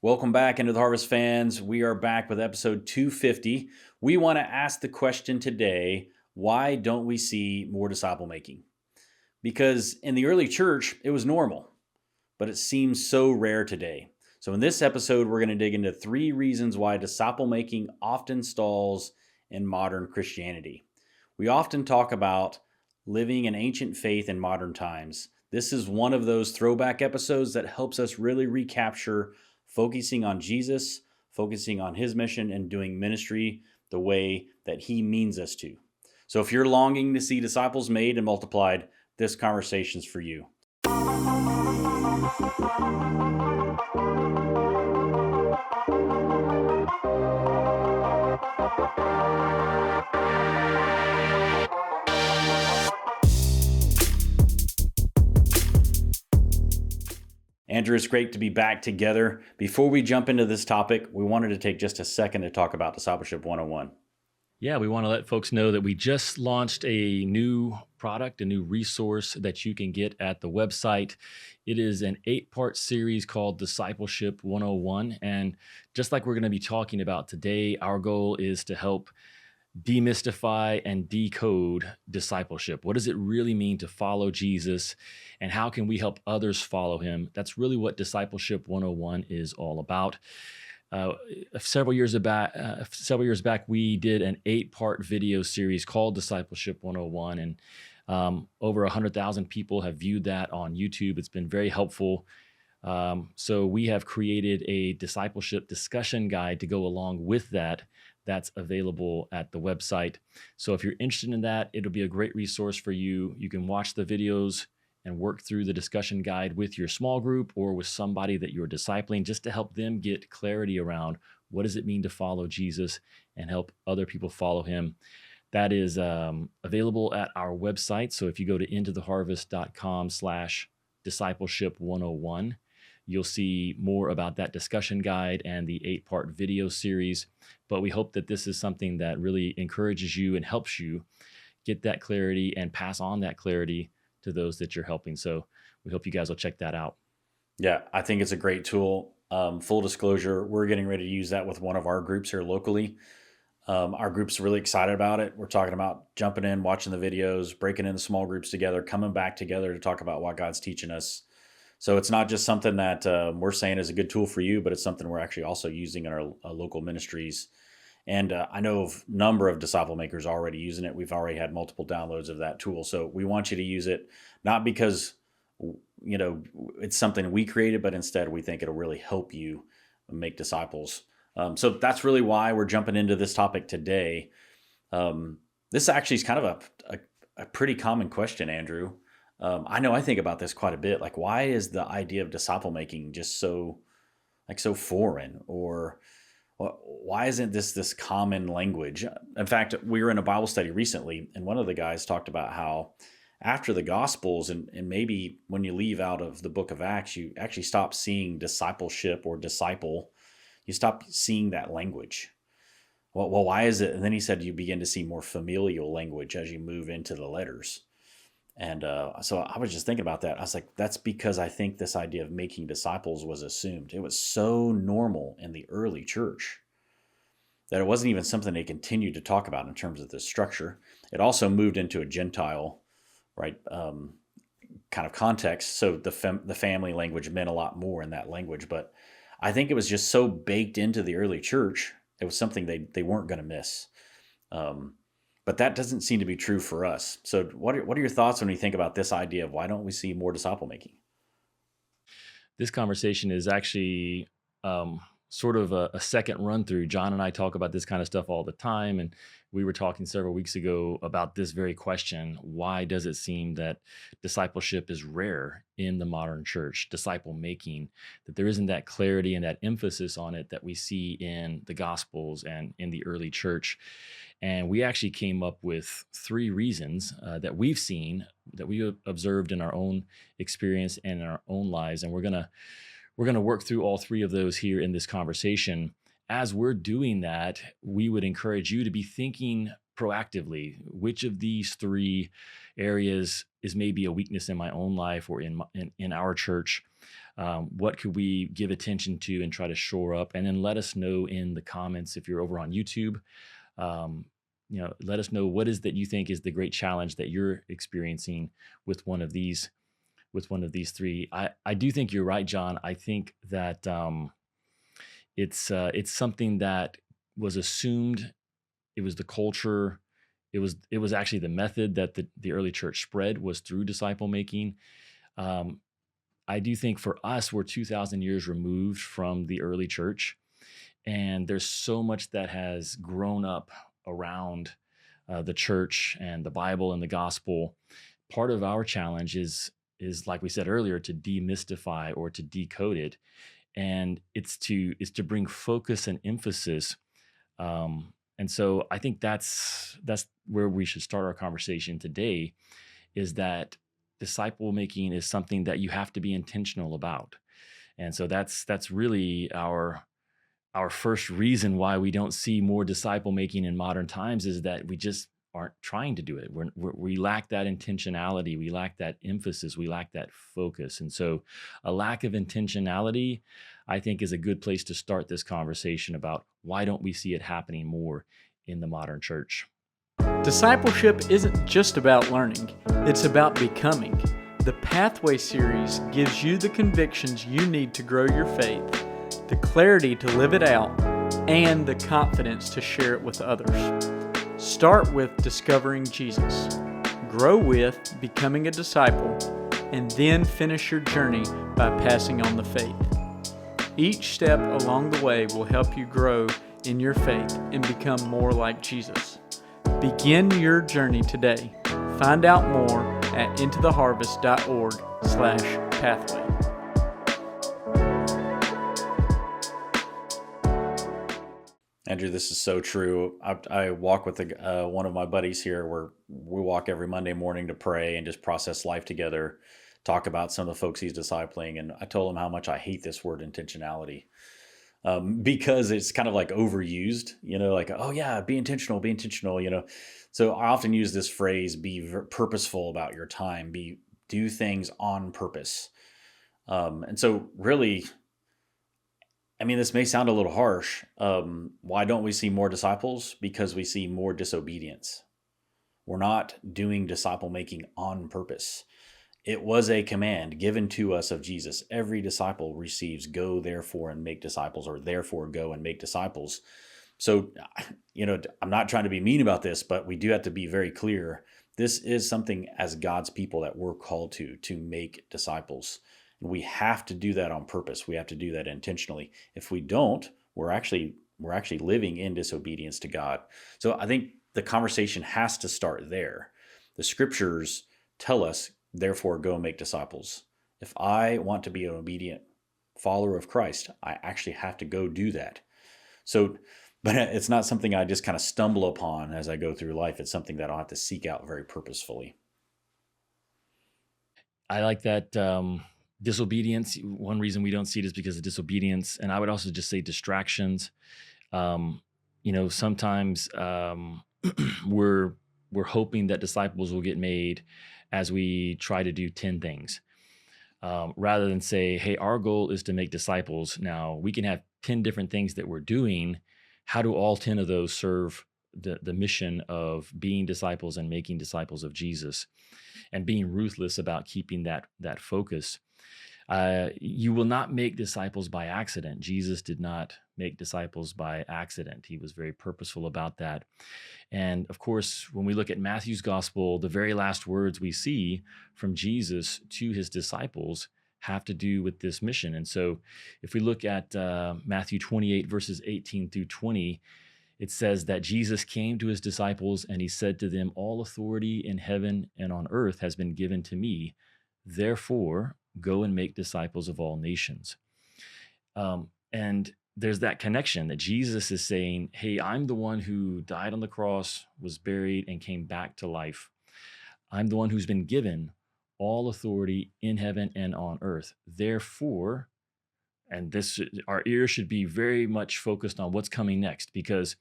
Welcome back into the Harvest fans. We are back with episode 250. We want to ask the question today, why don't we see more disciple making? Because in the early church, it was normal, but it seems so rare today. So in this episode, we're going to dig into 3 reasons why disciple making often stalls in modern Christianity. We often talk about living an ancient faith in modern times. This is one of those throwback episodes that helps us really recapture focusing on Jesus, focusing on his mission, and doing ministry the way that he means us to. So if you're longing to see disciples made and multiplied, this conversation's for you. Andrew, it's great to be back together. Before we jump into this topic, we wanted to take just a second to talk about Discipleship 101. Yeah, we want to let folks know that we just launched a new product, a new resource that you can get at the website. It is an 8-part series called Discipleship 101. And just like we're going to be talking about today, our goal is to help demystify and decode discipleship. What does it really mean to follow Jesus, and how can we help others follow him? That's really what Discipleship 101 is all about. Several years back, we did an 8-part video series called Discipleship 101, and over 100,000 people have viewed that on YouTube. It's been very helpful. So we have created a discipleship discussion guide to go along with that. That's available at the website. So if you're interested in that, it'll be a great resource for you. You can watch the videos and work through the discussion guide with your small group or with somebody that you're discipling, just to help them get clarity around what does it mean to follow Jesus and help other people follow him. That is available at our website. So if you go to intotheharvest.com/discipleship101, you'll see more about that discussion guide and the 8-part video series. But we hope that this is something that really encourages you and helps you get that clarity and pass on that clarity to those that you're helping. So we hope you guys will check that out. Yeah, I think it's a great tool. Full disclosure, we're getting ready to use that with one of our groups here locally. Our group's really excited about it. We're talking about jumping in, watching the videos, breaking into small groups together, coming back together to talk about what God's teaching us. So it's not just something that we're saying is a good tool for you, but it's something we're actually also using in our local ministries. And I know of a number of disciple makers already using it. We've already had multiple downloads of that tool. So we want you to use it, not because it's something we created, but instead we think it'll really help you make disciples. So that's really why we're jumping into this topic today. This actually is kind of a pretty common question, Andrew. I know I think about this quite a bit. Like, why is the idea of disciple making just so foreign? Or why isn't this common language? In fact, we were in a Bible study recently, and one of the guys talked about how after the Gospels, and maybe when you leave out of the book of Acts, you actually stop seeing discipleship or disciple. You stop seeing that language. Well, why is it? And then he said you begin to see more familial language as you move into the letters. And so I was just thinking about that. I was like, that's because I think this idea of making disciples was assumed. It was so normal in the early church that it wasn't even something they continued to talk about in terms of the structure. It also moved into a Gentile, right, kind of context. So the family language meant a lot more in that language. But I think it was just so baked into the early church, it was something they weren't going to miss. But that doesn't seem to be true for us. So what are your thoughts when you think about this idea of why don't we see more disciple making? This conversation is actually sort of a second run through. John and I talk about this kind of stuff all the time. And we were talking several weeks ago about this very question. Why does it seem that discipleship is rare in the modern church, disciple making, that there isn't that clarity and that emphasis on it that we see in the Gospels and in the early church? And we actually came up with 3 reasons that we've seen, that we observed in our own experience and in our own lives. And we're gonna work through all 3 of those here in this conversation. As we're doing that, we would encourage you to be thinking proactively, which of these 3 areas is maybe a weakness in my own life or in our church. What could we give attention to and try to shore up? And then let us know in the comments if you're over on YouTube. Um, let us know what is that you think is the great challenge that you're experiencing with one of these three. I do think you're right, John. I think that it's something that was assumed. It was the culture. It was actually the method that the early church spread was through disciple making. Um, I do think for us, we're 2,000 years removed from the early church, and there's so much that has grown up around the church and the Bible and the gospel. Part of our challenge is like we said earlier, to demystify or to decode it, and it's to bring focus and emphasis. And so I think that's where we should start our conversation today, is that disciple making is something that you have to be intentional about. And so that's really our first reason why we don't see more disciple making in modern times, is that we just aren't trying to do it. We lack that intentionality. We lack that emphasis. We lack that focus. And so a lack of intentionality, I think, is a good place to start this conversation about why don't we see it happening more in the modern church. Discipleship isn't just about learning, it's about becoming. The Pathway series gives you the convictions you need to grow your faith, the clarity to live it out, and the confidence to share it with others. Start with discovering Jesus, grow with becoming a disciple, and then finish your journey by passing on the faith. Each step along the way will help you grow in your faith and become more like Jesus. Begin your journey today. Find out more at intotheharvest.org/pathway. Andrew, this is so true. I walk with one of my buddies here, where we walk every Monday morning to pray and just process life together, talk about some of the folks he's discipling. And I told him how much I hate this word intentionality, because it's kind of like overused, like, oh yeah, be intentional. So I often use this phrase, be purposeful about your time, do things on purpose. And so really, I mean, this may sound a little harsh. Why don't we see more disciples? Because we see more disobedience. We're not doing disciple making on purpose. It was a command given to us of Jesus. Every disciple receives, go therefore and make disciples, or therefore go and make disciples. So, I'm not trying to be mean about this, but we do have to be very clear. This is something as God's people that we're called to make disciples. We have to do that on purpose. We have to do that intentionally. If we don't, we're actually living in disobedience to God. So I think the conversation has to start there. The scriptures tell us, therefore, go make disciples. If I want to be an obedient follower of Christ, I actually have to go do that. So, but it's not something I just kind of stumble upon as I go through life. It's something that I'll have to seek out very purposefully. I like that. Disobedience. One reason we don't see it is because of disobedience. And I would also just say distractions. Sometimes we're hoping that disciples will get made as we try to do 10 things, rather than say, hey, our goal is to make disciples. Now, we can have 10 different things that we're doing. How do all 10 of those serve the mission of being disciples and making disciples of Jesus, and being ruthless about keeping that focus? You will not make disciples by accident. Jesus did not make disciples by accident. He was very purposeful about that. And of course, when we look at Matthew's gospel, the very last words we see from Jesus to his disciples have to do with this mission. And so if we look at Matthew 28, verses 18 through 20, it says that Jesus came to his disciples and he said to them, all authority in heaven and on earth has been given to me. Therefore, go and make disciples of all nations. And there's that connection that Jesus is saying, hey, I'm the one who died on the cross, was buried, and came back to life. I'm the one who's been given all authority in heaven and on earth. Therefore, and our ears should be very much focused on what's coming next, because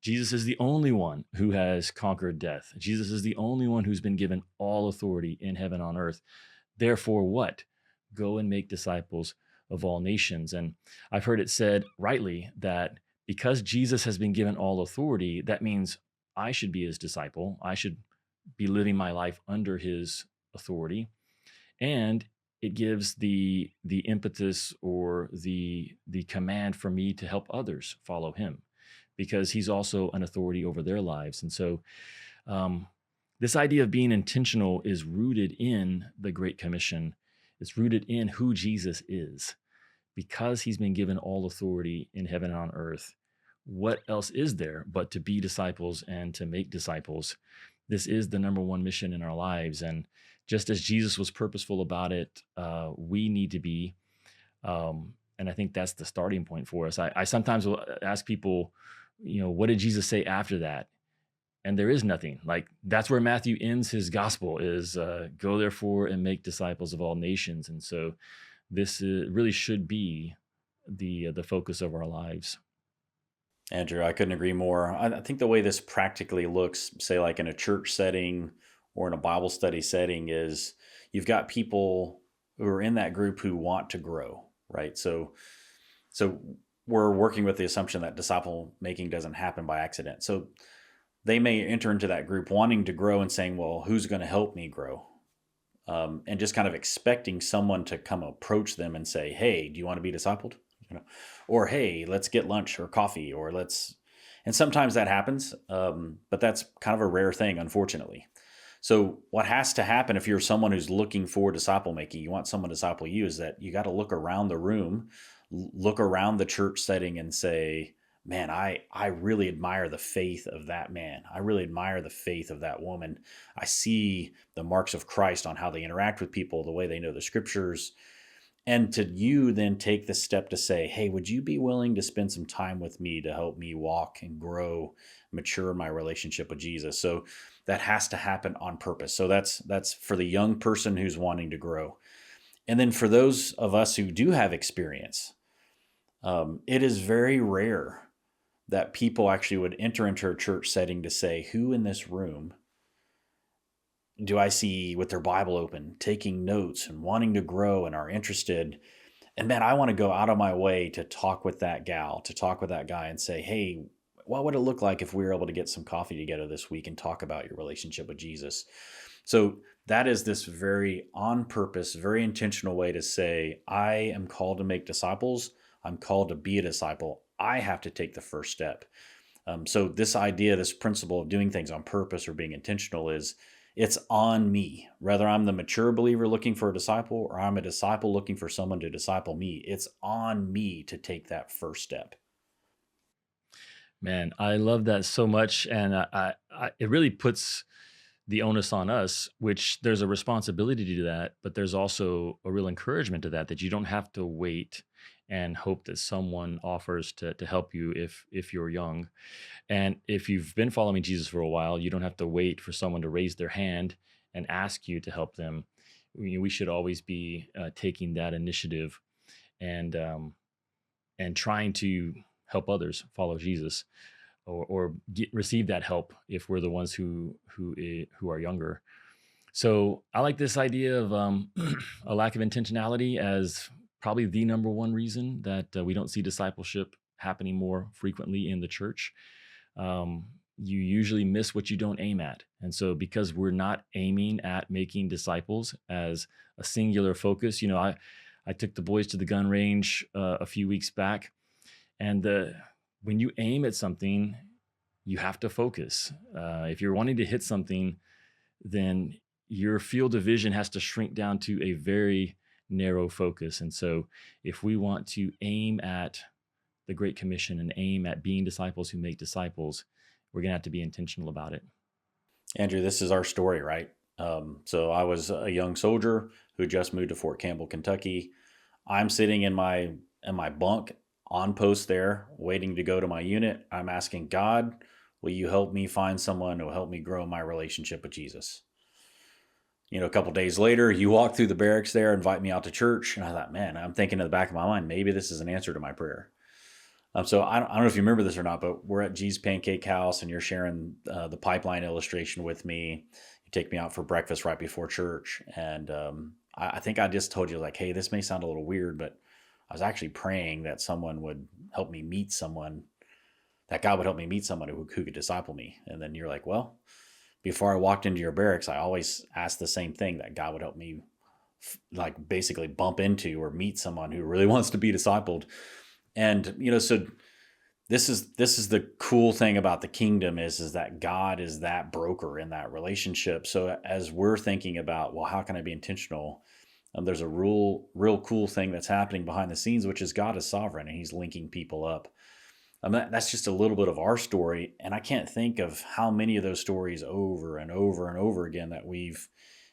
Jesus is the only one who has conquered death. Jesus is the only one who's been given all authority in heaven and on earth. Therefore, what? go and make disciples of all nations. And I've heard it said rightly that because Jesus has been given all authority, that means I should be his disciple. I should be living my life under his authority. And it gives the impetus or the command for me to help others follow him, because he's also an authority over their lives. And so um, this idea of being intentional is rooted in the Great Commission. It's rooted in who Jesus is. Because he's been given all authority in heaven and on earth, what else is there but to be disciples and to make disciples? This is the number one mission in our lives. And just as Jesus was purposeful about it, we need to be. And I think that's the starting point for us. I sometimes will ask people, what did Jesus say after that? And there is nothing. Like, that's where Matthew ends his gospel, is go therefore and make disciples of all nations. And so this really should be the focus of our lives. Andrew, I couldn't agree more. I think the way this practically looks, say like in a church setting or in a Bible study setting, is you've got people who are in that group who want to grow, right? So we're working with the assumption that disciple making doesn't happen by accident. So they may enter into that group wanting to grow and saying, well, who's going to help me grow? And just kind of expecting someone to come approach them and say, hey, do you want to be discipled? Or, hey, let's get lunch or coffee, or and sometimes that happens. But that's kind of a rare thing, unfortunately. So what has to happen if you're someone who's looking for disciple making, you want someone to disciple you, is that you got to look around the room, look around the church setting and say, man, I really admire the faith of that man. I really admire the faith of that woman. I see the marks of Christ on how they interact with people, the way they know the scriptures. And to you then take the step to say, hey, would you be willing to spend some time with me to help me walk and grow, mature my relationship with Jesus? So that has to happen on purpose. So that's for the young person who's wanting to grow. And then for those of us who do have experience, it is very rare that people actually would enter into a church setting to say, who in this room do I see with their Bible open, taking notes and wanting to grow and are interested? And man, I want to go out of my way to talk with that gal, to talk with that guy and say, hey, what would it look like if we were able to get some coffee together this week and talk about your relationship with Jesus? So that is this very on purpose, very intentional way to say, I am called to make disciples. I'm called to be a disciple. I have to take the first step. So this idea, this principle of doing things on purpose or being intentional, it's on me. Whether I'm the mature believer looking for a disciple or I'm a disciple looking for someone to disciple me, it's on me to take that first step. Man, I love that so much. And it really puts the onus on us, which there's a responsibility to do that, but there's also a real encouragement to that you don't have to wait and hope that someone offers to help you if you're young. And if you've been following Jesus for a while, you don't have to wait for someone to raise their hand and ask you to help them. We should always be taking that initiative and trying to help others follow Jesus, or receive that help if we're the ones who are younger. So I like this idea of a lack of intentionality as probably the number one reason that we don't see discipleship happening more frequently in the church. You usually miss what you don't aim at. And so because we're not aiming at making disciples as a singular focus, I took the boys to the gun range a few weeks back, and when you aim at something, you have to focus. If you're wanting to hit something, then your field of vision has to shrink down to a very narrow focus. And so if we want to aim at the Great Commission and aim at being disciples who make disciples, we're going to have to be intentional about it. Andrew, this is our story, right? So I was a young soldier who just moved to Fort Campbell, Kentucky. I'm sitting in my bunk on post there, waiting to go to my unit. I'm asking God, will you help me find someone who will help me grow my relationship with Jesus? A couple days later, you walk through the barracks there, invite me out to church. And I thought, man, I'm thinking in the back of my mind, maybe this is an answer to my prayer. So I don't know if you remember this or not, but we're at G's Pancake House and you're sharing the pipeline illustration with me. You take me out for breakfast right before church. And I think I just told you, like, hey, this may sound a little weird, but I was actually praying that someone would help me meet someone, that God would help me meet someone who could disciple me. And then you're like, well, before I walked into your barracks, I always asked the same thing, that God would help me like basically bump into or meet someone who really wants to be discipled. And, so this is the cool thing about the kingdom is that God is that broker in that relationship. So as we're thinking about, well, how can I be intentional? There's a real cool thing that's happening behind the scenes, which is God is sovereign and he's linking people up. That's just a little bit of our story. And I can't think of how many of those stories over and over and over again that we've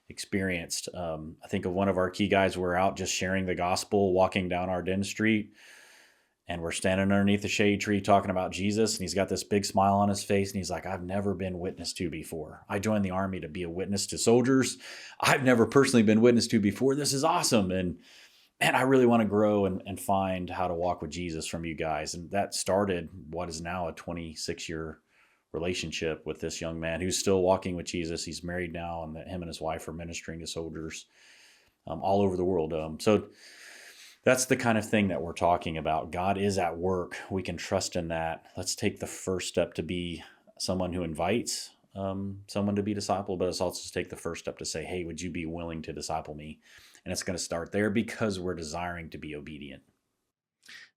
experienced. I think of one of our key guys, we're out just sharing the gospel, walking down Ardennes Street, and we're standing underneath the shade tree talking about Jesus. And he's got this big smile on his face. And he's like, I've never been witnessed to before. I joined the army to be a witness to soldiers. I've never personally been witnessed to before. This is awesome. And man, I really want to grow and find how to walk with Jesus from you guys. And that started what is now a 26-year relationship with this young man who's still walking with Jesus. He's married now, and him and his wife are ministering to soldiers all over the world. So that's the kind of thing that we're talking about. God is at work. We can trust in that. Let's take the first step to be someone who invites someone to be discipled, but let's also take the first step to say, hey, would you be willing to disciple me? And it's going to start there because we're desiring to be obedient.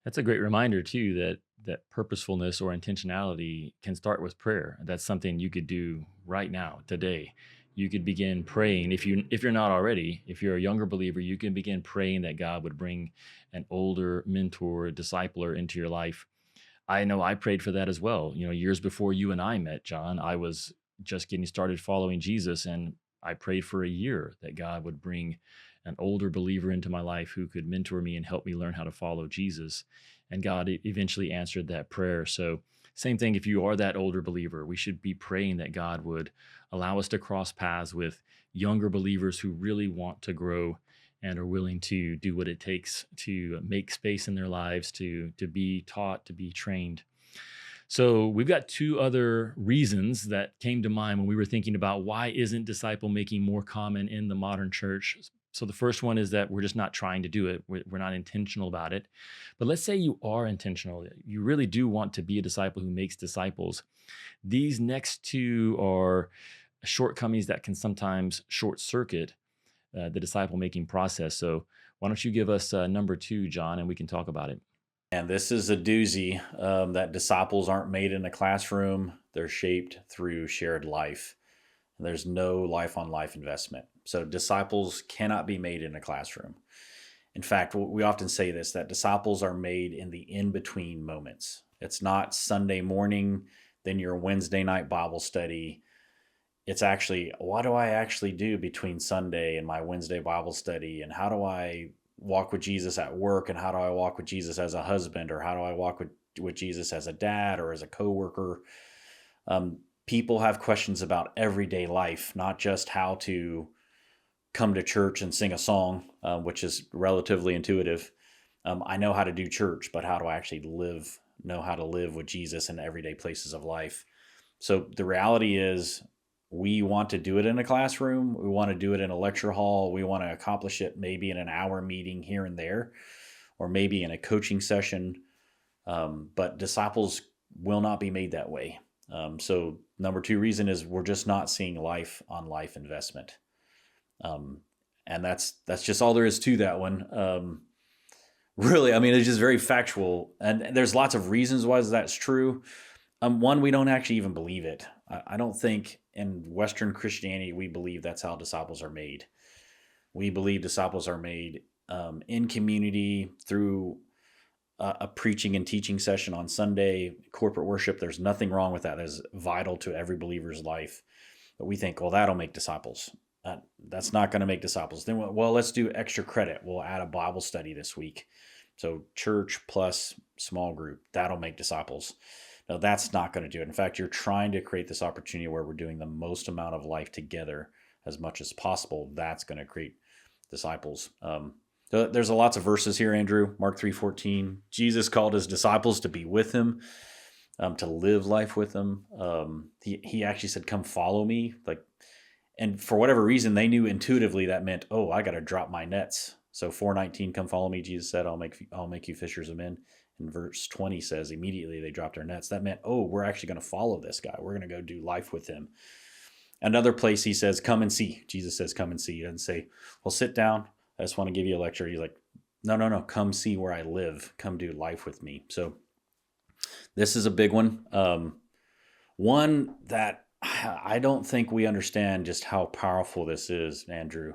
That's a great reminder too that purposefulness or intentionality can start with prayer. That's something you could do right now, today. You could begin praying if you're not already. If you're a younger believer, you can begin praying that God would bring an older mentor, discipler into your life. I know I prayed for that as well. Years before you and I met, John, I was just getting started following Jesus, and I prayed for a year that God would bring an older believer into my life who could mentor me and help me learn how to follow Jesus. And God eventually answered that prayer. So same thing, if you are that older believer, we should be praying that God would allow us to cross paths with younger believers who really want to grow and are willing to do what it takes to make space in their lives, to be taught, to be trained. So we've got two other reasons that came to mind when we were thinking about why isn't disciple making more common in the modern church. So the first one is that we're just not trying to do it. We're not intentional about it. But let's say you are intentional. You really do want to be a disciple who makes disciples. These next two are shortcomings that can sometimes short circuit the disciple making process. So why don't you give us number two, John, and we can talk about it. And this is a doozy, that disciples aren't made in a classroom. They're shaped through shared life. There's no life on life investment. So disciples cannot be made in a classroom. In fact, we often say this, that disciples are made in the in-between moments. It's not Sunday morning, then your Wednesday night Bible study. It's actually, what do I actually do between Sunday and my Wednesday Bible study? And how do I walk with Jesus at work? And how do I walk with Jesus as a husband? Or how do I walk with Jesus as a dad or as a coworker? People have questions about everyday life, not just how to come to church and sing a song, which is relatively intuitive. I know how to do church, but how do I actually know how to live with Jesus in everyday places of life? So the reality is, we want to do it in a classroom. We want to do it in a lecture hall. We want to accomplish it maybe in an hour meeting here and there, or maybe in a coaching session. But disciples will not be made that way. So number two reason is we're just not seeing life on life investment. And that's just all there is to that one. Really, I mean, it's just very factual. And there's lots of reasons why that's true. One, we don't actually even believe it. I don't think in Western Christianity, we believe that's how disciples are made. We believe disciples are made in community through a preaching and teaching session on Sunday, corporate worship. There's nothing wrong with that. That is vital to every believer's life. But we think, well, that'll make disciples. That's not going to make disciples. Then, well, let's do extra credit. We'll add a Bible study this week. So church plus small group, that'll make disciples. No, that's not going to do it. In fact, you're trying to create this opportunity where we're doing the most amount of life together as much as possible. That's going to create disciples. There's lots of verses here, Andrew. Mark 3:14. Jesus called his disciples to be with him, to live life with him. He actually said, "Come follow me." Like, And for whatever reason, they knew intuitively that meant, oh, I got to drop my nets. So 4:19, come follow me, Jesus said, I'll make you fishers of men. And verse 20 says immediately they dropped their nets. That meant, oh, we're actually going to follow this guy. We're going to go do life with him. Another place he says, come and see. Jesus says, come and see. He doesn't say, well, sit down. I just want to give you a lecture. He's like, no, no, no. Come see where I live. Come do life with me. So this is a big one. One that I don't think we understand just how powerful this is, Andrew.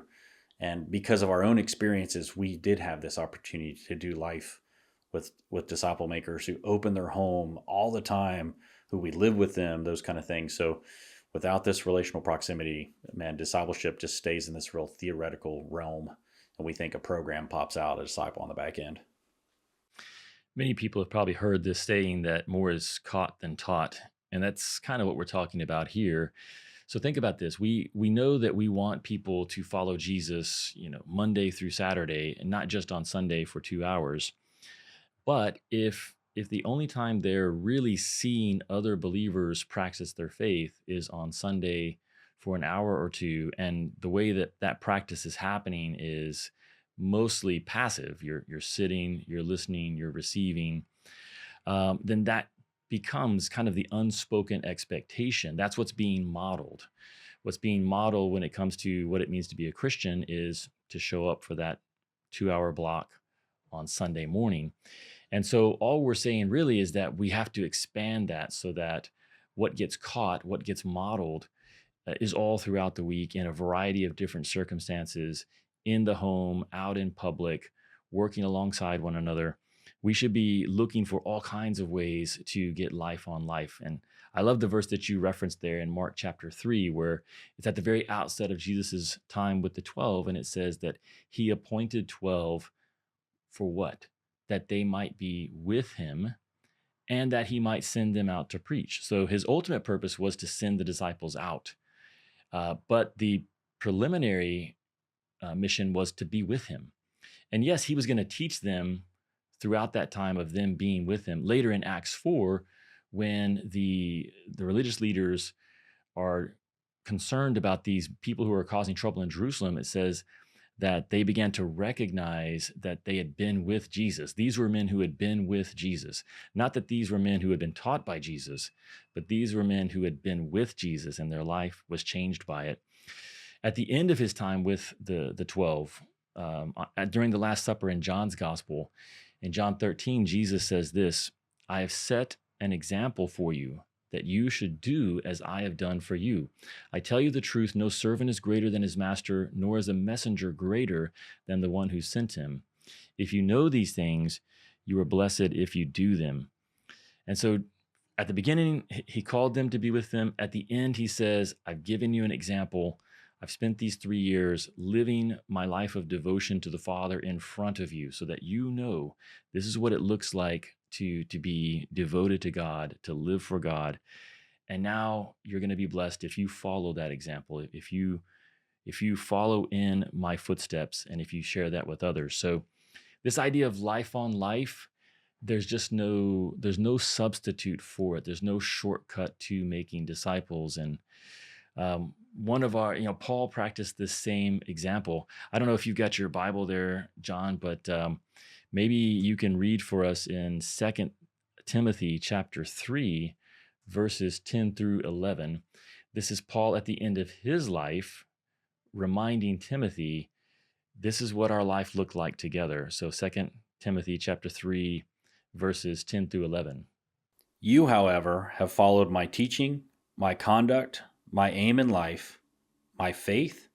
And because of our own experiences, we did have this opportunity to do life with disciple makers who open their home all the time, who we live with them, those kind of things. So without this relational proximity, man, discipleship just stays in this real theoretical realm. And we think a program pops out, a disciple on the back end. Many people have probably heard this saying that more is caught than taught. And that's kind of what we're talking about here. So think about this. We know that we want people to follow Jesus, Monday through Saturday, and not just on Sunday for 2 hours. But if the only time they're really seeing other believers practice their faith is on Sunday for an hour or two, and the way that that practice is happening is mostly passive, you're sitting, you're listening, you're receiving, then that becomes kind of the unspoken expectation. That's what's being modeled. What's being modeled when it comes to what it means to be a Christian is to show up for that 2 hour block on Sunday morning. And so all we're saying really is that we have to expand that so that what gets caught, what gets modeled, is all throughout the week in a variety of different circumstances, in the home, out in public, working alongside one another. We should be looking for all kinds of ways to get life on life. And I love the verse that you referenced there in Mark chapter 3, where it's at the very outset of Jesus's time with the 12, and it says that he appointed 12 for what? That they might be with him and that he might send them out to preach. So his ultimate purpose was to send the disciples out. But the preliminary mission was to be with him. And yes, he was going to teach them throughout that time of them being with him. Later in Acts 4, when the religious leaders are concerned about these people who are causing trouble in Jerusalem, it says that they began to recognize that they had been with Jesus. These were men who had been with Jesus. Not that these were men who had been taught by Jesus, but these were men who had been with Jesus and their life was changed by it. At the end of his time with the 12, during the Last Supper in John's Gospel, in John 13, Jesus says this, I have set an example for you that you should do as I have done for you. I tell you the truth, no servant is greater than his master, nor is a messenger greater than the one who sent him. If you know these things, you are blessed if you do them. And so at the beginning, he called them to be with them. At the end, he says, I've given you an example. I've spent these 3 years living my life of devotion to the Father in front of you so that you know this is what it looks like to be devoted to God, to live for God. And now you're going to be blessed if you follow that example, if you follow in my footsteps and if you share that with others. So this idea of life on life, there's no substitute for it. There's no shortcut to making disciples. And one of our, Paul practiced this same example. I don't know if you've got your Bible there, John, but maybe you can read for us in 2 Timothy chapter 3, verses 10 through 11. This is Paul at the end of his life reminding Timothy, this is what our life looked like together. So 2 Timothy chapter 3, verses 10 through 11. You, however, have followed my teaching, my conduct, my aim in life, my faith,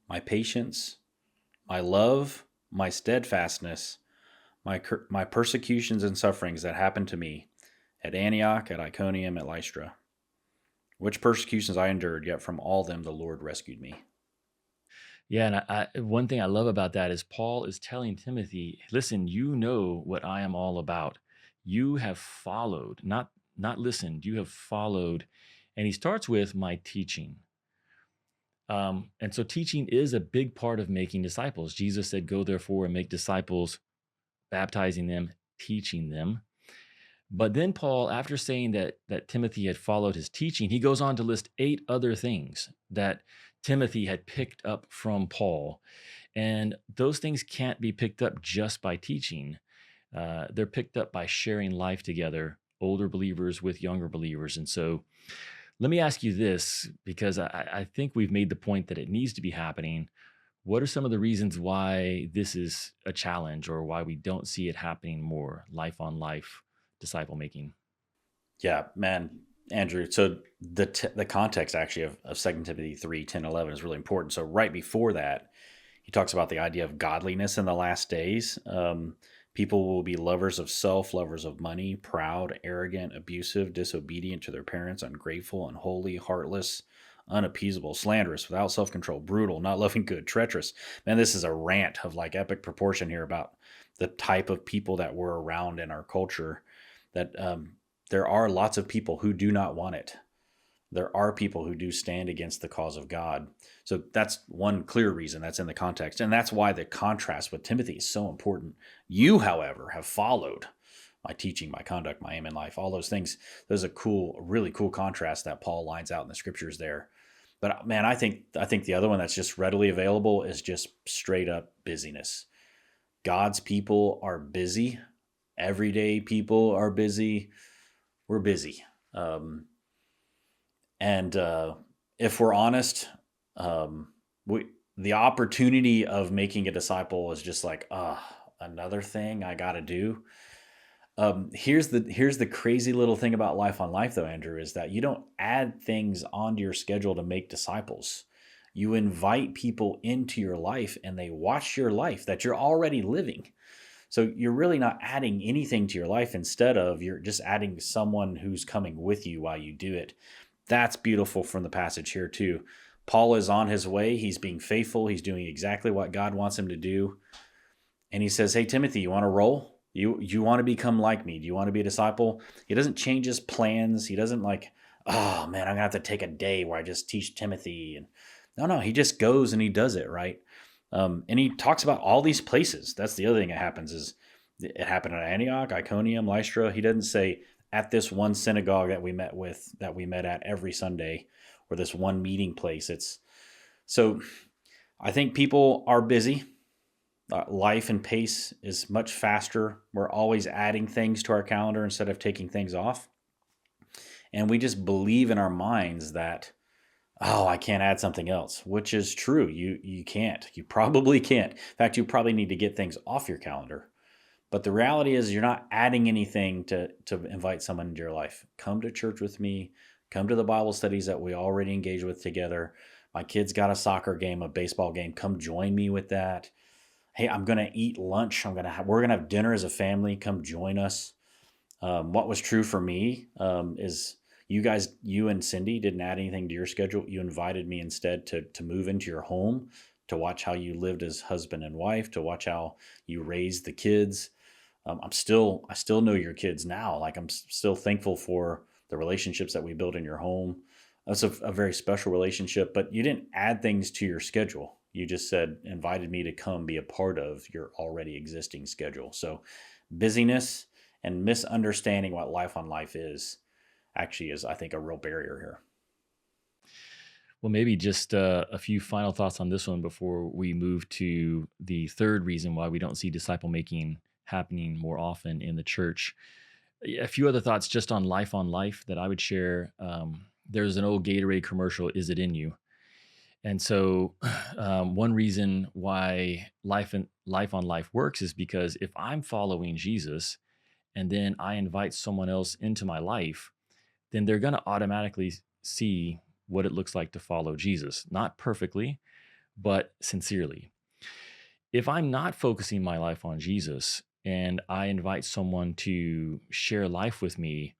my patience, my love, my steadfastness, my persecutions and sufferings that happened to me at Antioch, at Iconium, at Lystra, which persecutions I endured, yet from all them the Lord rescued me. Yeah, and one thing I love about that is Paul is telling Timothy, listen, you know what I am all about. You have followed, not listened, you have followed. And he starts with my teaching. And so teaching is a big part of making disciples. Jesus said, go therefore and make disciples, baptizing them, teaching them. But then Paul, after saying that Timothy had followed his teaching, he goes on to list 8 other things that Timothy had picked up from Paul. And those things can't be picked up just by teaching. They're picked up by sharing life together, older believers with younger believers. And so let me ask you this, because I think we've made the point that it needs to be happening. What are some of the reasons why this is a challenge or why we don't see it happening more, life on life disciple making? Yeah, man, Andrew. So the context actually of 2 Timothy 3:10, 11 is really important. So right before that, he talks about the idea of godliness in the last days. People will be lovers of self, lovers of money, proud, arrogant, abusive, disobedient to their parents, ungrateful, unholy, heartless, unappeasable, slanderous, without self control, brutal, not loving good, treacherous. Man, this is a rant of like epic proportion here about the type of people that we're around in our culture. That there are lots of people who do not want it. There are people who do stand against the cause of God. So that's one clear reason that's in the context. And that's why the contrast with Timothy is so important. You, however, have followed my teaching, my conduct, my aim in life, all those things. There's a really cool contrast that Paul lines out in the scriptures there. But man, I think the other one that's just readily available is just straight up busyness. God's people are busy. Everyday people are busy. We're busy. And if we're honest, we the opportunity of making a disciple is just like, another thing I got to do. Here's the crazy little thing about life on life, though, Andrew, is that you don't add things onto your schedule to make disciples. You invite people into your life, and they watch your life that you're already living. So you're really not adding anything to your life. Instead of, you're just adding someone who's coming with you while you do it. That's beautiful from the passage here too. Paul is on his way. He's being faithful. He's doing exactly what God wants him to do. And he says, "Hey, Timothy, you want to roll? You want to become like me? Do you want to be a disciple?" He doesn't change his plans. He doesn't like, "Oh man, I'm gonna have to take a day where I just teach Timothy." And no, he just goes and he does it, right? And he talks about all these places. That's the other thing that happens is it happened at Antioch, Iconium, Lystra. He doesn't say at this one synagogue that we met at every Sunday, or this one meeting place. It's so I think people are busy. Life and pace is much faster. We're always adding things to our calendar instead of taking things off. And we just believe in our minds that, oh, I can't add something else, which is true. You can't. You probably can't. In fact, you probably need to get things off your calendar. But the reality is you're not adding anything to invite someone into your life. Come to church with me. Come to the Bible studies that we already engage with together. My kids got a soccer game, a baseball game. Come join me with that. Hey, I'm going to eat lunch. We're going to have dinner as a family. Come join us. What was true for me is you and Cindy didn't add anything to your schedule. You invited me instead to move into your home, to watch how you lived as husband and wife, to watch how you raised the kids. I still know your kids now. Like I'm still thankful for the relationships that we built in your home. That's a very special relationship, but you didn't add things to your schedule. You just invited me to come be a part of your already existing schedule. So busyness and misunderstanding what life on life is actually is, I think, a real barrier here. Well, maybe just a few final thoughts on this one before we move to the third reason why we don't see disciple making happening more often in the church. A few other thoughts just on life that I would share. There's an old Gatorade commercial, "Is it in you?" And so, one reason why life on life works is because if I'm following Jesus and then I invite someone else into my life, then they're going to automatically see what it looks like to follow Jesus, not perfectly, but sincerely. If I'm not focusing my life on Jesus and I invite someone to share life with me,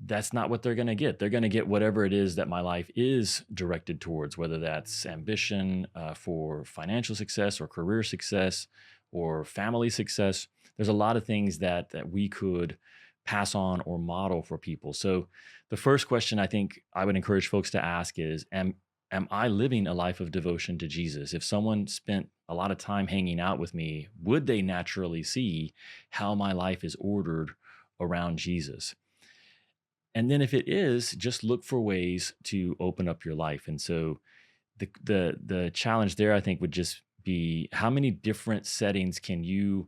that's not what they're going to get. They're going to get whatever it is that my life is directed towards, whether that's ambition for financial success or career success or family success. There's a lot of things that we could pass on or model for people. So the first question I think I would encourage folks to ask is, am I living a life of devotion to Jesus? If someone spent a lot of time hanging out with me, would they naturally see how my life is ordered around Jesus? And then if it is, just look for ways to open up your life. And so The challenge there, I think, would just be how many different settings can you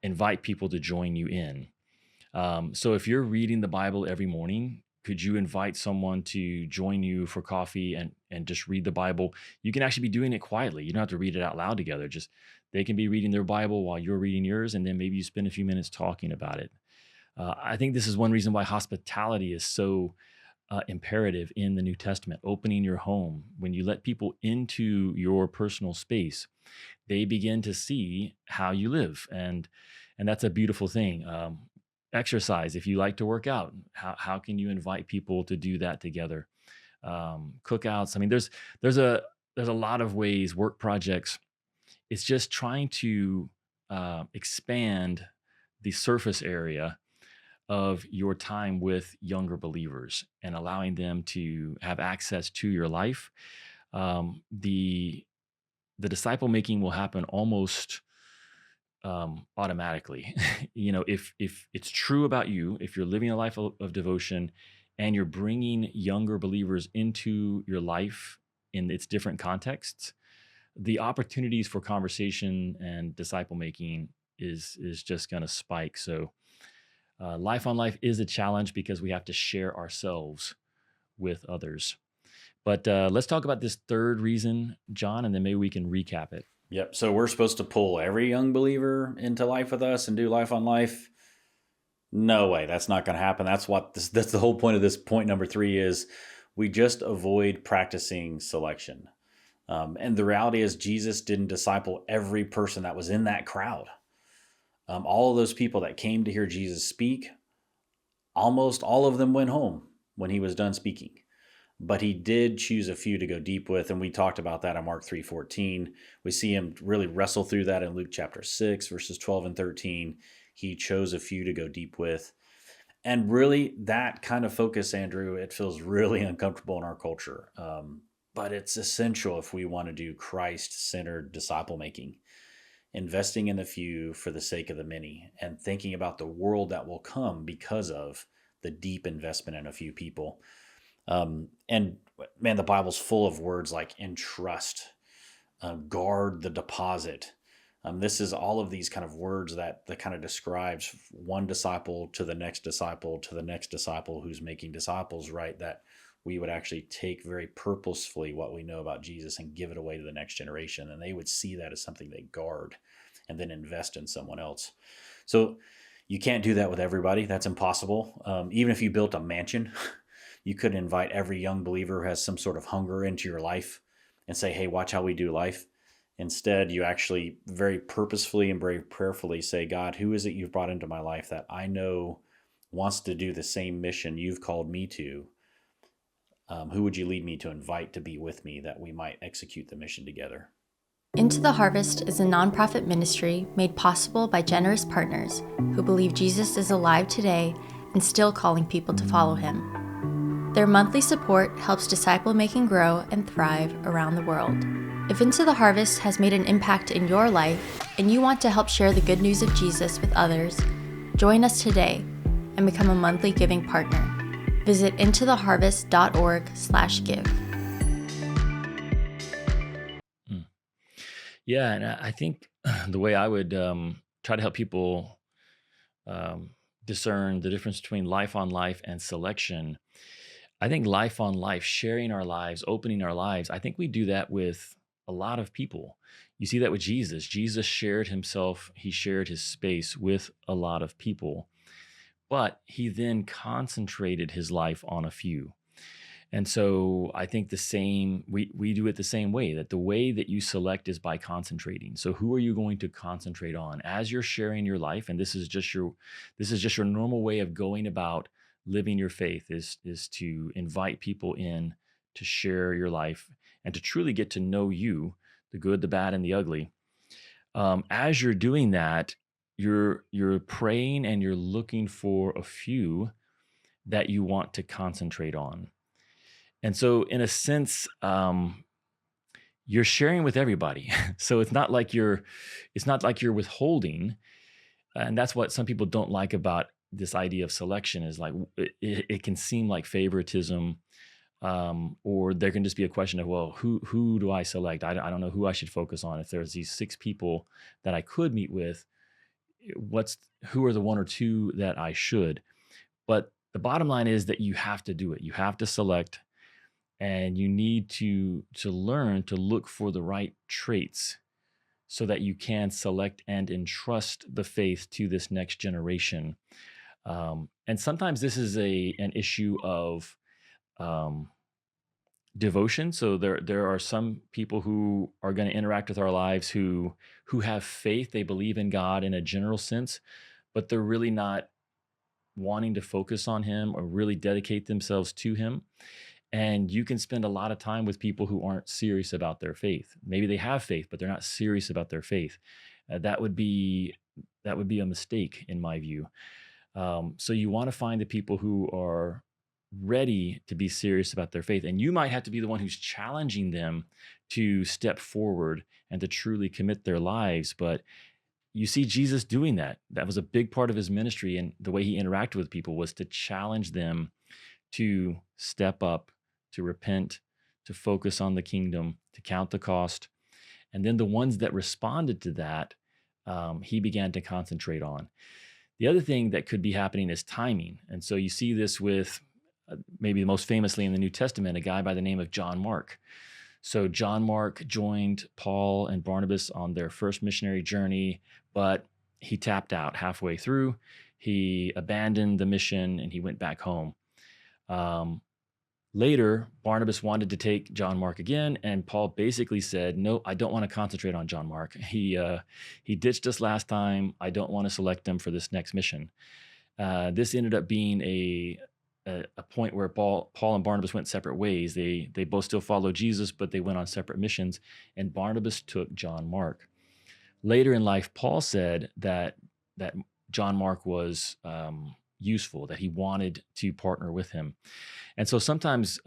invite people to join you in? So if you're reading the Bible every morning, could you invite someone to join you for coffee and just read the Bible? You can actually be doing it quietly. You don't have to read it out loud together. Just they can be reading their Bible while you're reading yours, and then maybe you spend a few minutes talking about it. I think this is one reason why hospitality is so imperative in the New Testament. Opening your home, when you let people into your personal space, they begin to see how you live, and that's a beautiful thing. Exercise, if you like to work out, how can you invite people to do that together? Cookouts. I mean, there's a lot of ways. Work projects. It's just trying to expand the surface area of your time with younger believers and allowing them to have access to your life. The disciple making will happen almost automatically. If it's true about you, if you're living a life of devotion and you're bringing younger believers into your life in its different contexts, the opportunities for conversation and disciple making is just going to spike. So life on life is a challenge because we have to share ourselves with others. But let's talk about this third reason, John, and then maybe we can recap it. Yep. So we're supposed to pull every young believer into life with us and do life on life. No way. That's not going to happen. That's the whole point of this point number 3 is we just avoid practicing selection. And the reality is Jesus didn't disciple every person that was in that crowd. All of those people that came to hear Jesus speak, almost all of them went home when he was done speaking. But he did choose a few to go deep with, and we talked about that in Mark 3:14. We see him really wrestle through that in Luke chapter 6, verses 12 and 13. He chose a few to go deep with. And really, that kind of focus, Andrew, it feels really uncomfortable in our culture. But it's essential if we want to do Christ-centered disciple making, investing in the few for the sake of the many, and thinking about the world that will come because of the deep investment in a few people. And man, the Bible's full of words like entrust, guard the deposit. This is all of these kind of words that kind of describes one disciple to the next disciple to the next disciple who's making disciples, right? That we would actually take very purposefully what we know about Jesus and give it away to the next generation. And they would see that as something they guard and then invest in someone else. So you can't do that with everybody. That's impossible. Even if you built a mansion, you couldn't invite every young believer who has some sort of hunger into your life and say, hey, watch how we do life. Instead, you actually very purposefully and very prayerfully say, God, who is it you've brought into my life that I know wants to do the same mission you've called me to? Who would you lead me to invite to be with me that we might execute the mission together? Into the Harvest is a nonprofit ministry made possible by generous partners who believe Jesus is alive today and still calling people to follow him. Their monthly support helps disciple making grow and thrive around the world. If Into the Harvest has made an impact in your life and you want to help share the good news of Jesus with others, join us today and become a monthly giving partner. Visit intotheharvest.org/give. Yeah, and I think the way I would try to help people discern the difference between life on life and selection, I think life on life, sharing our lives, opening our lives, I think we do that with a lot of people. You see that with Jesus. Jesus shared himself, he shared his space with a lot of people, but he then concentrated his life on a few. And so I think the same, we do it the same way, that the way that you select is by concentrating. So who are you going to concentrate on as you're sharing your life? And this is just your normal way of going about living your faith is to invite people in to share your life and to truly get to know you, the good, the bad, and the ugly. As you're doing that, you're praying and you're looking for a few that you want to concentrate on. And so in a sense, you're sharing with everybody. So it's not like you're withholding. And that's what some people don't like about this idea of selection is like, it can seem like favoritism. Or there can just be a question of, well, who do I select? I don't know who I should focus on. If there's these 6 people that I could meet with, who are the 1 or 2 that I should? But the bottom line is that you have to do it. You have to select, and you need to learn to look for the right traits so that you can select and entrust the faith to this next generation. And sometimes this is an issue of um, devotion. So there are some people who are going to interact with our lives who have faith. They believe in God in a general sense, but they're really not wanting to focus on Him or really dedicate themselves to Him. And you can spend a lot of time with people who aren't serious about their faith. Maybe they have faith, but they're not serious about their faith. That would be a mistake in my view. So you want to find the people who are ready to be serious about their faith, and you might have to be the one who's challenging them to step forward and to truly commit their lives. But you see Jesus doing that. That was a big part of his ministry, and the way he interacted with people was to challenge them to step up, to repent, to focus on the kingdom, to count the cost. And then the ones that responded to that, he began to concentrate on. The other thing that could be happening is timing. And so you see this with maybe most famously in the New Testament, a guy by the name of John Mark. So John Mark joined Paul and Barnabas on their first missionary journey, but he tapped out halfway through. He abandoned the mission and he went back home. Later, Barnabas wanted to take John Mark again, and Paul basically said, "No, I don't want to concentrate on John Mark. He ditched us last time. I don't want to select him for this next mission." This ended up being a point where Paul and Barnabas went separate ways. They both still followed Jesus, but they went on separate missions, and Barnabas took John Mark. Later in life, Paul said that John Mark was useful, that he wanted to partner with him. And so sometimes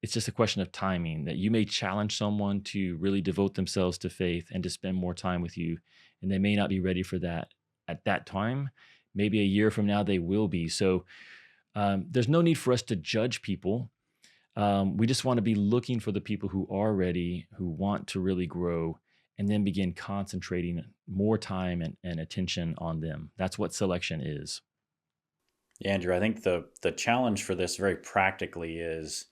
it's just a question of timing, that you may challenge someone to really devote themselves to faith and to spend more time with you, and they may not be ready for that at that time. Maybe a year from now, they will be. So there's no need for us to judge people. We just want to be looking for the people who are ready, who want to really grow, and then begin concentrating more time and attention on them. That's what selection is. Yeah, Andrew, I think the challenge for this very practically is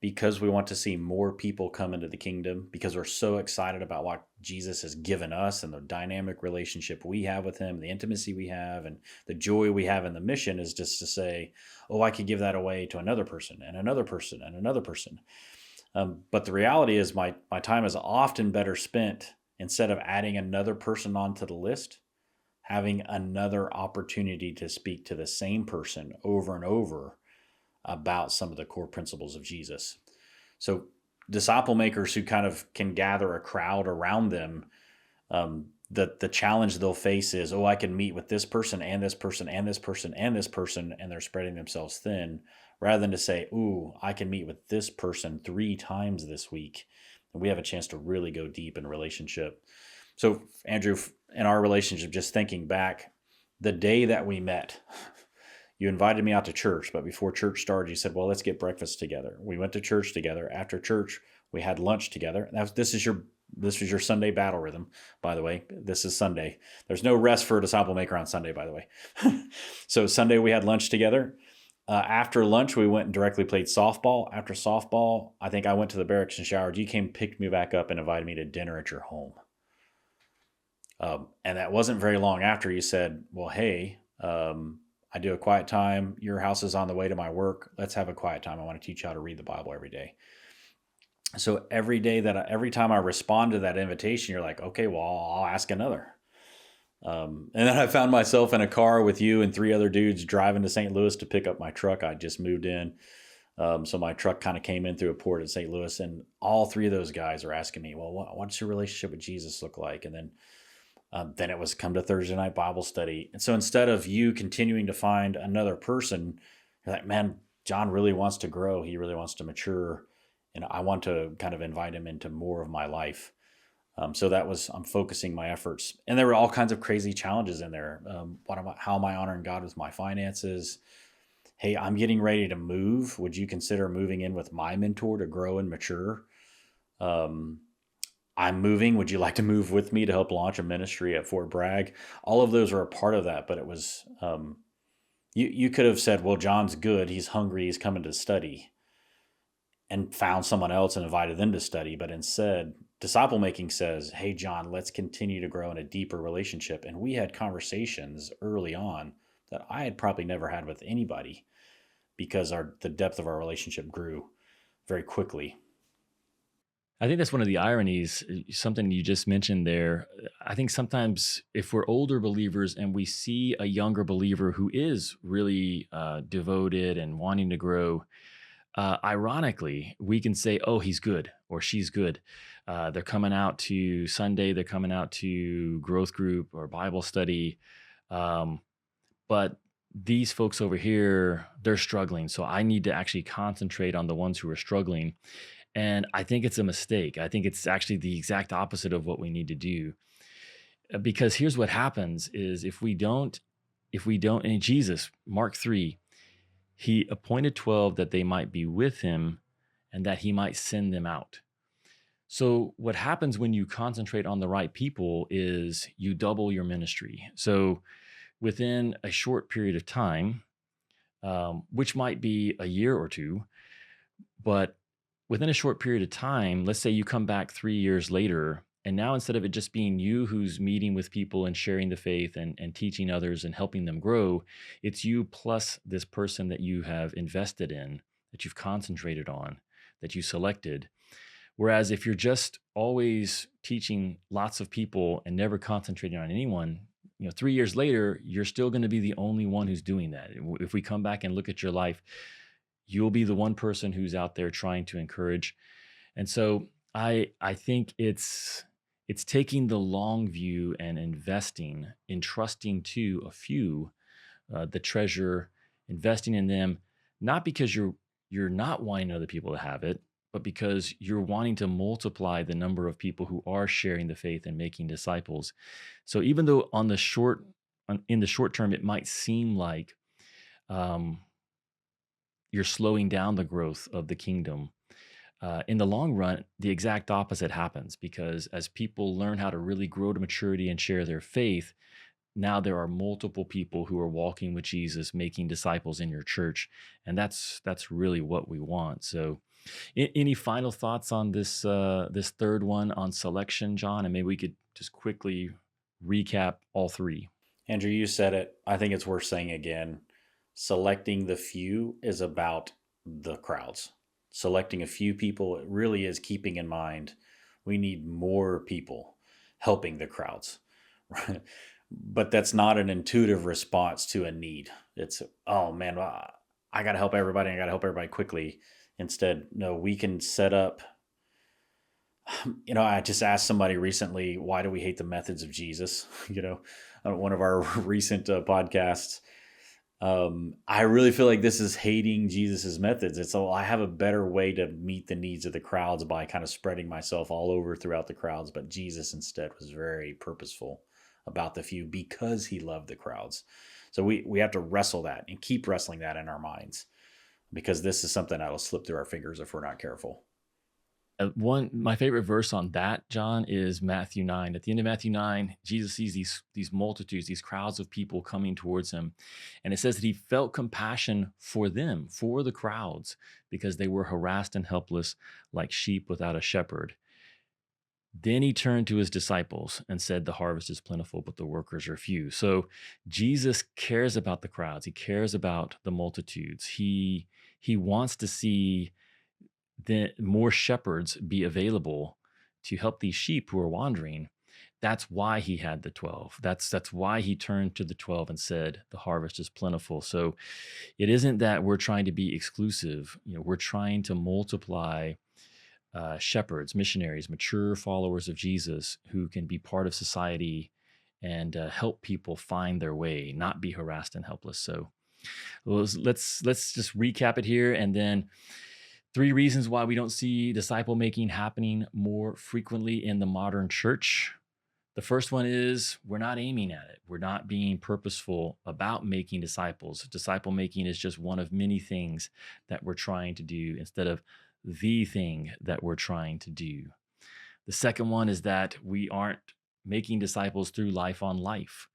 because we want to see more people come into the kingdom, because we're so excited about what Jesus has given us and the dynamic relationship we have with him, the intimacy we have, and the joy we have in the mission, is just to say, oh, I could give that away to another person and another person and another person. But the reality is my time is often better spent, instead of adding another person onto the list, having another opportunity to speak to the same person over and over about some of the core principles of Jesus. So disciple makers who kind of can gather a crowd around them, the challenge they'll face is, oh, I can meet with this person and this person and this person and this person, and they're spreading themselves thin, rather than to say, ooh, I can meet with this person 3 times this week, and we have a chance to really go deep in relationship. So Andrew, in our relationship, just thinking back, the day that we met, you invited me out to church, but before church started, you said, well, let's get breakfast together. We went to church together. After church, we had lunch together. This was your Sunday battle rhythm, by the way. This is Sunday. There's no rest for a disciple maker on Sunday, by the way. So Sunday, we had lunch together. After lunch, we went and directly played softball. After softball, I think I went to the barracks and showered. You came, picked me back up, and invited me to dinner at your home. And that wasn't very long after you said, well, hey, I do a quiet time. Your house is on the way to my work. Let's have a quiet time. I want to teach you how to read the Bible every day. So every time I respond to that invitation, you're like, okay, well, I'll ask another. And then I found myself in a car with you and 3 other dudes driving to St. Louis to pick up my truck. I just moved in. So my truck kind of came in through a port in St. Louis, and all 3 of those guys are asking me, well, what's your relationship with Jesus look like? And then it was come to Thursday night Bible study. And so instead of you continuing to find another person, you're like, man, John really wants to grow. He really wants to mature. And I want to kind of invite him into more of my life. So I'm focusing my efforts. And there were all kinds of crazy challenges in there. How am I honoring God with my finances? hey, I'm getting ready to move. Would you consider moving in with my mentor to grow and mature? Um, I'm moving. Would you like to move with me to help launch a ministry at Fort Bragg? All of those are a part of that, but it was, you could have said, well, John's good. He's hungry. He's coming to study, and found someone else and invited them to study. But instead, disciple making says, hey, John, let's continue to grow in a deeper relationship. And we had conversations early on that I had probably never had with anybody because the depth of our relationship grew very quickly. I think that's one of the ironies, something you just mentioned there. I think sometimes if we're older believers and we see a younger believer who is really devoted and wanting to grow, ironically, we can say, oh, he's good or she's good. They're coming out to Sunday, they're coming out to growth group or Bible study. Um, but these folks over here, they're struggling. So I need to actually concentrate on the ones who are struggling. And I think it's a mistake. I think it's actually the exact opposite of what we need to do. Because here's what happens is if we don't, and Jesus, Mark 3, he appointed 12 that they might be with him and that he might send them out. So what happens when you concentrate on the right people is you double your ministry. So within a short period of time, which might be a year or two, but within a short period of time, let's say you come back 3 years later, and now instead of it just being you who's meeting with people and sharing the faith and teaching others and helping them grow, it's you plus this person that you have invested in, that you've concentrated on, that you selected. Whereas if you're just always teaching lots of people and never concentrating on anyone, 3 years later, you're still going to be the only one who's doing that. If we come back and look at your life, you'll be the one person who's out there trying to encourage. And so I think it's taking the long view and investing, entrusting to a few the treasure, investing in them, not because you're not wanting other people to have it, but because you're wanting to multiply the number of people who are sharing the faith and making disciples. So even though in the short term, it might seem like um, you're slowing down the growth of the kingdom. In the long run, the exact opposite happens because as people learn how to really grow to maturity and share their faith, now there are multiple people who are walking with Jesus, making disciples in your church, and that's really what we want. So, any final thoughts on this third one on selection, John? And maybe we could just quickly recap all three. Andrew, you said it. I think it's worth saying again. Selecting the few is about the crowds. Selecting a few people, it really is keeping in mind we need more people helping the crowds. Right? But that's not an intuitive response to a need. It's, oh man, well, I got to help everybody. I got to help everybody quickly. Instead, no, we can set up. I just asked somebody recently, why do we hate the methods of Jesus? On one of our recent podcasts. I really feel like this is hating Jesus's methods. It's, I have a better way to meet the needs of the crowds by kind of spreading myself all over throughout the crowds. But Jesus instead was very purposeful about the few because he loved the crowds. So we have to wrestle that and keep wrestling that in our minds because this is something that'll slip through our fingers if we're not careful. My favorite verse on that, John, is Matthew 9. At the end of Matthew 9, Jesus sees these multitudes, these crowds of people coming towards him. And it says that he felt compassion for them, for the crowds, because they were harassed and helpless like sheep without a shepherd. Then he turned to his disciples and said, the harvest is plentiful, but the workers are few. So Jesus cares about the crowds. He cares about the multitudes. He wants to see more shepherds be available to help these sheep who are wandering. That's why he had the 12. That's why he turned to the 12 and said, the harvest is plentiful. So it isn't that we're trying to be exclusive. We're trying to multiply shepherds, missionaries, mature followers of Jesus who can be part of society and help people find their way, not be harassed and helpless. So let's just recap it here, and then 3 reasons why we don't see disciple making happening more frequently in the modern church. The first one is we're not aiming at it. We're not being purposeful about making disciples. Disciple making is just one of many things that we're trying to do instead of the thing that we're trying to do. The second one is that we aren't making disciples through life on life.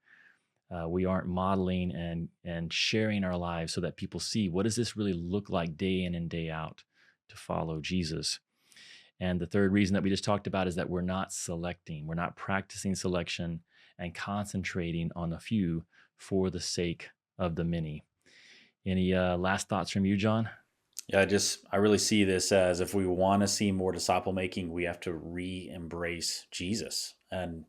We aren't modeling and sharing our lives so that people see what does this really look like day in and day out to follow Jesus. And the third reason that we just talked about is that we're not selecting, we're not practicing selection and concentrating on a few for the sake of the many. Any last thoughts from you, John? Yeah, I really see this as if we want to see more disciple making, we have to re-embrace Jesus and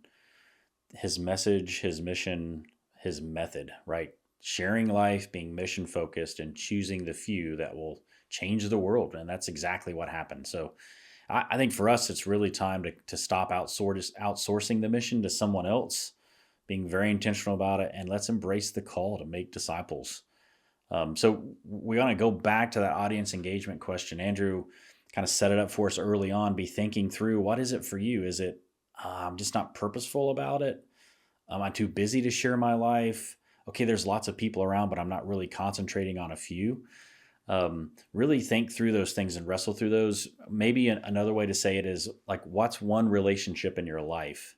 his message, his mission, his method, right? Sharing life, being mission focused, and choosing the few that will change the world. And that's exactly what happened. So I think for us, it's really time to stop outsourcing the mission to someone else, being very intentional about it, and let's embrace the call to make disciples. So we want to go back to that audience engagement question. Andrew kind of set it up for us early on. Be thinking through, what is it for you? Is it I'm just not purposeful about it? Am I too busy to share my life? Okay, there's lots of people around, but I'm not really concentrating on a few. Really think through those things and wrestle through those. Maybe another way to say it is like, what's one relationship in your life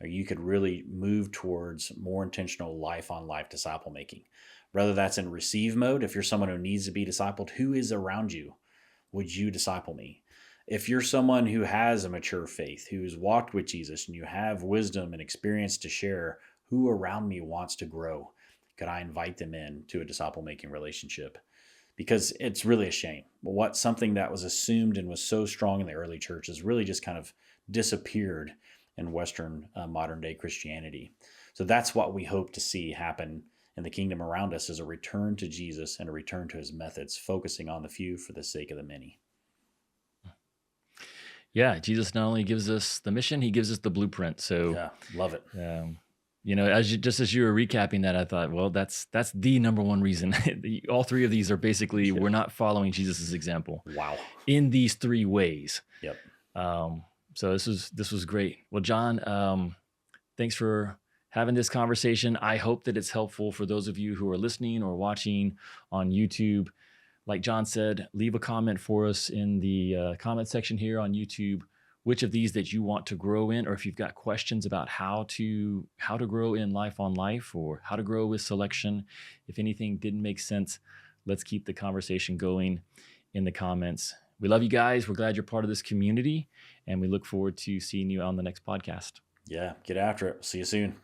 or you could really move towards more intentional life on life disciple making? Whether that's in receive mode, if you're someone who needs to be discipled, who is around you? Would you disciple me? If you're someone who has a mature faith, who's walked with Jesus, and you have wisdom and experience to share, who around me wants to grow? Could I invite them in to a disciple making relationship? Because it's really a shame. Something that was assumed and was so strong in the early church has really just kind of disappeared in Western modern day Christianity. So that's what we hope to see happen in the kingdom around us, is a return to Jesus and a return to his methods, focusing on the few for the sake of the many. Yeah, Jesus not only gives us the mission, he gives us the blueprint. So Yeah, love it. as you were recapping that, I thought, well, that's the number one reason. All three of these are basically we're not following Jesus's example. Wow. In these three ways. Yep. So this was great. Well, John, thanks for having this conversation. I hope that it's helpful for those of you who are listening or watching on YouTube. Like John said, leave a comment for us in the comment section here on YouTube, which of these that you want to grow in, or if you've got questions about how to grow in life on life or how to grow with selection. If anything didn't make sense, let's keep the conversation going in the comments. We love you guys. We're glad you're part of this community, and we look forward to seeing you on the next podcast. Yeah, get after it. See you soon.